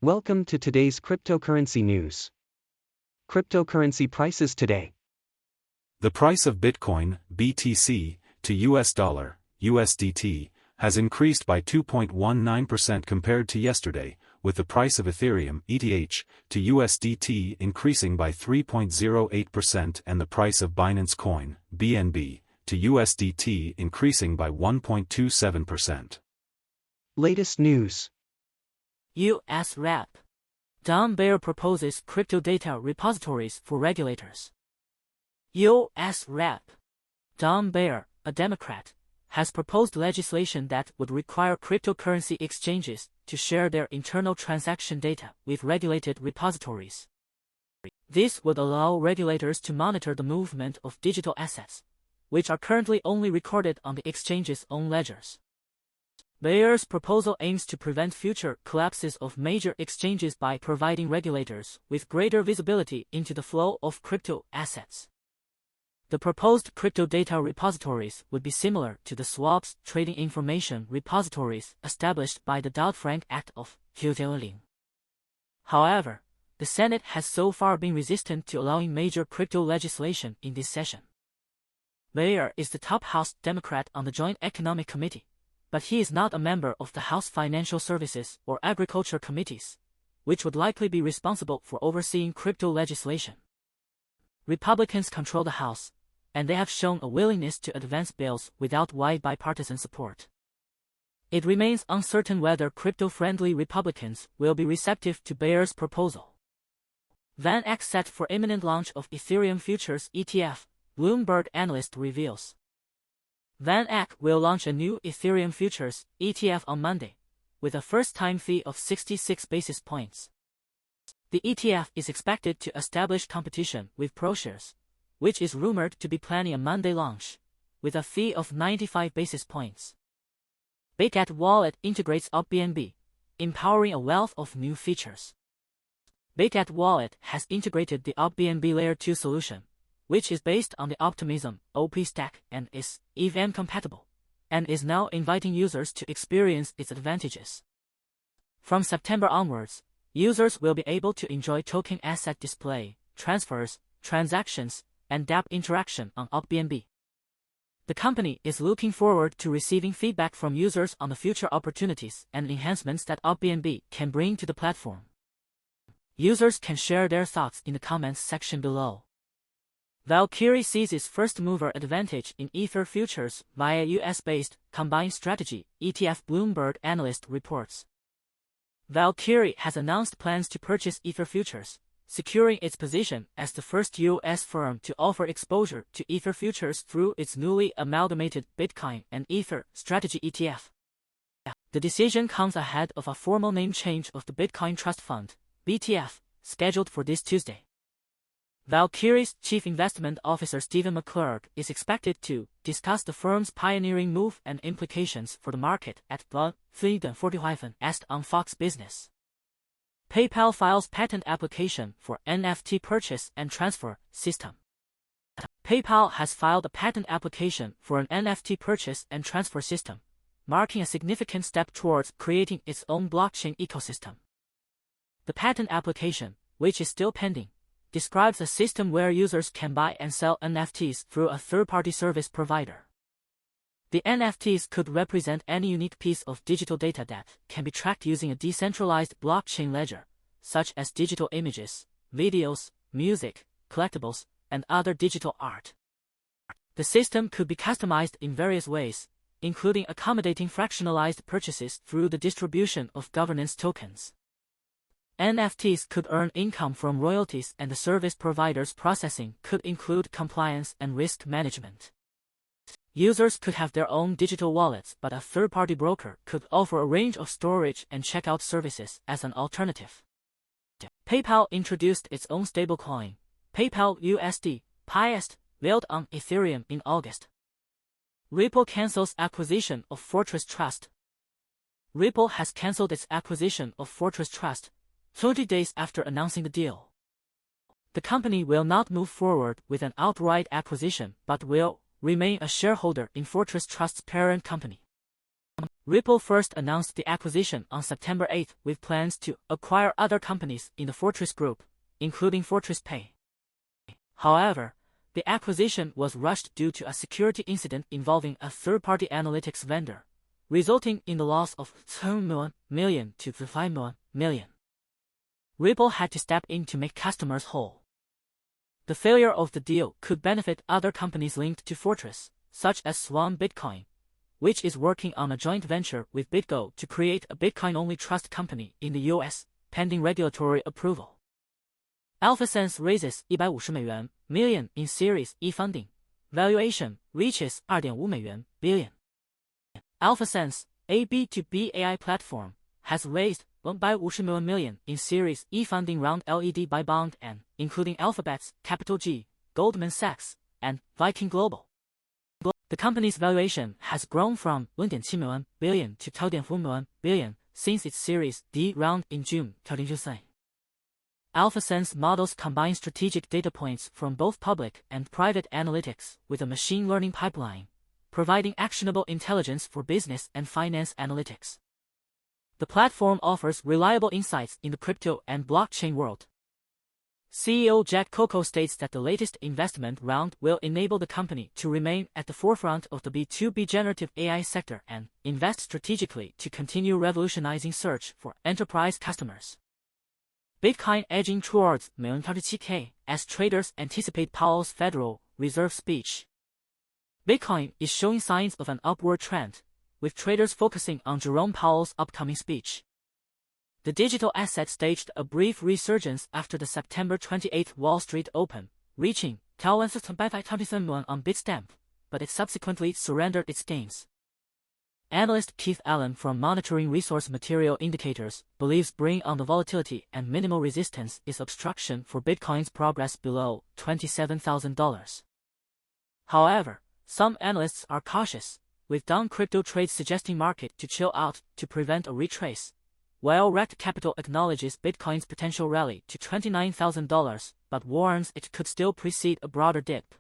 Welcome to today's cryptocurrency news. Cryptocurrency prices today. The price of Bitcoin, BTC, to US dollar, USDT, has increased by 2.19% compared to yesterday, with the price of Ethereum, ETH, to USDT increasing by 3.08% and the price of Binance Coin, BNB, to USDT increasing by 1.27%. Latest news. U.S. Rep. Beyer proposes crypto data repositories for regulators. U.S. Rep. Beyer, a Democrat, has proposed legislation that would require cryptocurrency exchanges to share their internal transaction data with regulated repositories. This would allow regulators to monitor the movement of digital assets, which are currently only recorded on the exchange's own ledgers. Beyer's proposal aims to prevent future collapses of major exchanges by providing regulators with greater visibility into the flow of crypto assets. The proposed crypto data repositories would be similar to the swaps trading information repositories established by the Dodd-Frank Act of 2000. However, the Senate has so far been resistant to allowing major crypto legislation in this session. Beyer is the top House Democrat on the Joint Economic Committee, but he is not a member of the House Financial Services or Agriculture Committees, which would likely be responsible for overseeing crypto legislation. Republicans control the House, and they have shown a willingness to advance bills without wide bipartisan support. It remains uncertain whether crypto-friendly Republicans will be receptive to Beyer's proposal. VanEck set for imminent launch of Ethereum futures ETF, Bloomberg Analyst reveals. VanEck will launch a new Ethereum futures ETF on Monday, with a first-time fee of 66 basis points. The ETF is expected to establish competition with ProShares, which is rumored to be planning a Monday launch, with a fee of 95 basis points. Bitget wallet integrates opBNB, empowering a wealth of new features. Bitget wallet has integrated the opBNB Layer 2 solution, which is based on the Optimism OP stack and is EVM compatible, and is now inviting users to experience its advantages. From September onwards, users will be able to enjoy token asset display, transfers, transactions, and dApp interaction on opBNB. The company is looking forward to receiving feedback from users on the future opportunities and enhancements that opBNB can bring to the platform. Users can share their thoughts in the comments section below. Valkyrie seizes first-mover advantage in Ether futures via US-based combined strategy, ETF Bloomberg Analyst reports. Valkyrie has announced plans to purchase Ether futures, securing its position as the first US firm to offer exposure to Ether futures through its newly amalgamated Bitcoin and Ether strategy ETF. The decision comes ahead of a formal name change of the Bitcoin Trust Fund, BTF, scheduled for this Tuesday. Valkyrie's Chief Investment Officer Stephen McClurg is expected to discuss the firm's pioneering move and implications for the market at the 3:40 on Fox Business. PayPal files patent application for NFT purchase and transfer system. PayPal has filed a patent application for an NFT purchase and transfer system, marking a significant step towards creating its own blockchain ecosystem. The patent application, which is still pending, describes a system where users can buy and sell NFTs through a third-party service provider. The NFTs could represent any unique piece of digital data that can be tracked using a decentralized blockchain ledger, such as digital images, videos, music, collectibles, and other digital art. The system could be customized in various ways, including accommodating fractionalized purchases through the distribution of governance tokens. NFTs could earn income from royalties, and the service provider's processing could include compliance and risk management. Users could have their own digital wallets, but a third-party broker could offer a range of storage and checkout services as an alternative. PayPal introduced its own stablecoin, PayPal USD, PYST, built on Ethereum in August. Ripple cancels acquisition of Fortress Trust. Ripple has cancelled its acquisition of Fortress Trust 30 days after announcing the deal. The company will not move forward with an outright acquisition but will remain a shareholder in Fortress Trust's parent company. Ripple first announced the acquisition on September 8 with plans to acquire other companies in the Fortress Group, including Fortress Pay. However, the acquisition was rushed due to a security incident involving a third-party analytics vendor, resulting in the loss of $10 million to $5 million. Ripple had to step in to make customers whole. The failure of the deal could benefit other companies linked to Fortress, such as Swan Bitcoin, which is working on a joint venture with BitGo to create a Bitcoin-only trust company in the US, pending regulatory approval. AlphaSense raises $150 million in Series E funding. Valuation reaches $2.5 billion. AlphaSense, a B2B AI platform, has raised $150 million in Series E funding round led by Bond and, including Alphabet's Capital G, Goldman Sachs, and Viking Global. The company's valuation has grown from $1.7 billion to $2.4 billion since its Series D round in June 2023. AlphaSense models combine strategic data points from both public and private analytics with a machine learning pipeline, providing actionable intelligence for business and finance analytics. The platform offers reliable insights in the crypto and blockchain world. CEO Jack Coco states that the latest investment round will enable the company to remain at the forefront of the B2B generative AI sector and invest strategically to continue revolutionizing search for enterprise customers. Bitcoin edging towards $37K as traders anticipate Powell's Federal Reserve speech. Bitcoin is showing signs of an upward trend, with traders focusing on Jerome Powell's upcoming speech. The digital asset staged a brief resurgence after the September 28 Wall Street Open, reaching $1,527 on Bitstamp, but it subsequently surrendered its gains. Analyst Keith Allen from Monitoring Resource Material Indicators believes bringing on the volatility and minimal resistance is obstruction for Bitcoin's progress below $27,000. However, some analysts are cautious, with down crypto trades suggesting market to chill out to prevent a retrace, while Rect Capital acknowledges Bitcoin's potential rally to $29,000 but warns it could still precede a broader dip.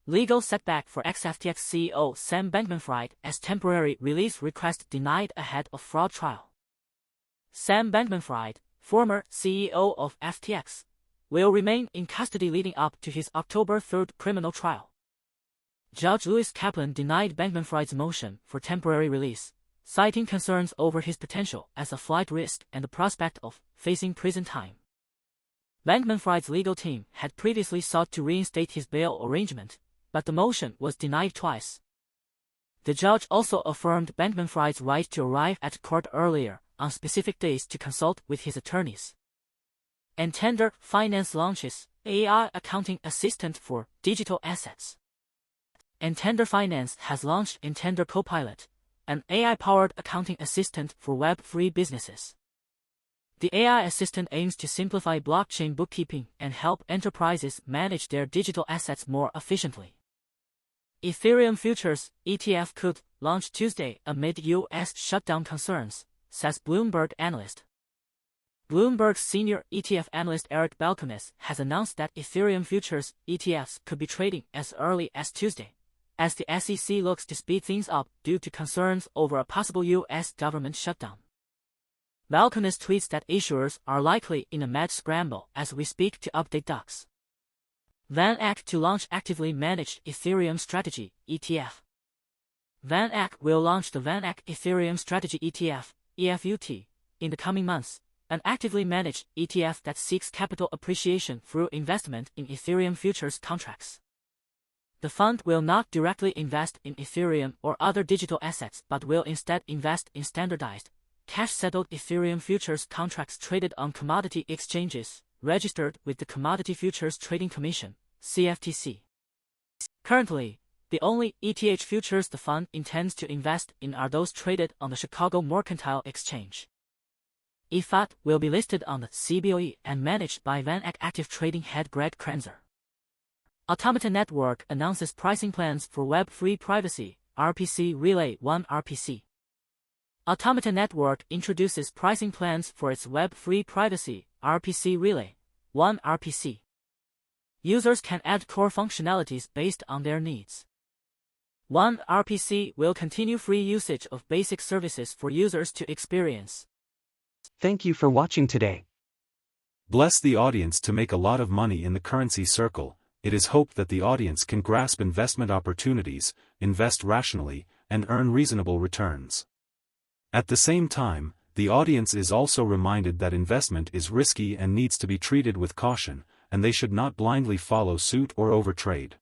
Legal setback for Ex-FTX CEO Sam Bankman-Fried as temporary release request denied ahead of fraud trial. Sam Bankman-Fried, former CEO of FTX, will remain in custody leading up to his October 3 criminal trial. Judge Louis Kaplan denied Bankman-Fried's motion for temporary release, citing concerns over his potential as a flight risk and the prospect of facing prison time. Bankman-Fried's legal team had previously sought to reinstate his bail arrangement, but the motion was denied twice. The judge also affirmed Bankman-Fried's right to arrive at court earlier on specific days to consult with his attorneys. Entender Finance launches AI accounting assistant for digital assets. Entender Finance has launched Entender Copilot, an AI-powered accounting assistant for Web3 businesses. The AI assistant aims to simplify blockchain bookkeeping and help enterprises manage their digital assets more efficiently. Ethereum futures ETF could launch Tuesday amid U.S. shutdown concerns, says Bloomberg analyst. Bloomberg's senior ETF analyst Eric Balcones has announced that Ethereum futures ETFs could be trading as early as Tuesday, as the SEC looks to speed things up due to concerns over a possible U.S. government shutdown. Balcones tweets that issuers are likely in a mad scramble as we speak to update docs. VanEck to launch actively managed Ethereum strategy ETF. VanEck will launch the VanEck Ethereum Strategy ETF, EFUT, in the coming months, an actively managed ETF that seeks capital appreciation through investment in Ethereum futures contracts. The fund will not directly invest in Ethereum or other digital assets but will instead invest in standardized, cash-settled Ethereum futures contracts traded on commodity exchanges, registered with the Commodity Futures Trading Commission, CFTC. Currently, the only ETH futures the fund intends to invest in are those traded on the Chicago Mercantile Exchange. EFUT will be listed on the CBOE and managed by VanEck active trading head Greg Krenzer. Automata Network announces pricing plans for Web3 Privacy, RPC Relay 1 RPC. Automata Network introduces pricing plans for its Web3 Privacy, RPC Relay 1 RPC. Users can add core functionalities based on their needs. 1. RPC will continue free usage of basic services for users to experience. Thank you for watching today. Bless the audience to make a lot of money in the currency circle. It is hoped that the audience can grasp investment opportunities, invest rationally, and earn reasonable returns. At the same time, the audience is also reminded that investment is risky and needs to be treated with caution, and they should not blindly follow suit or overtrade.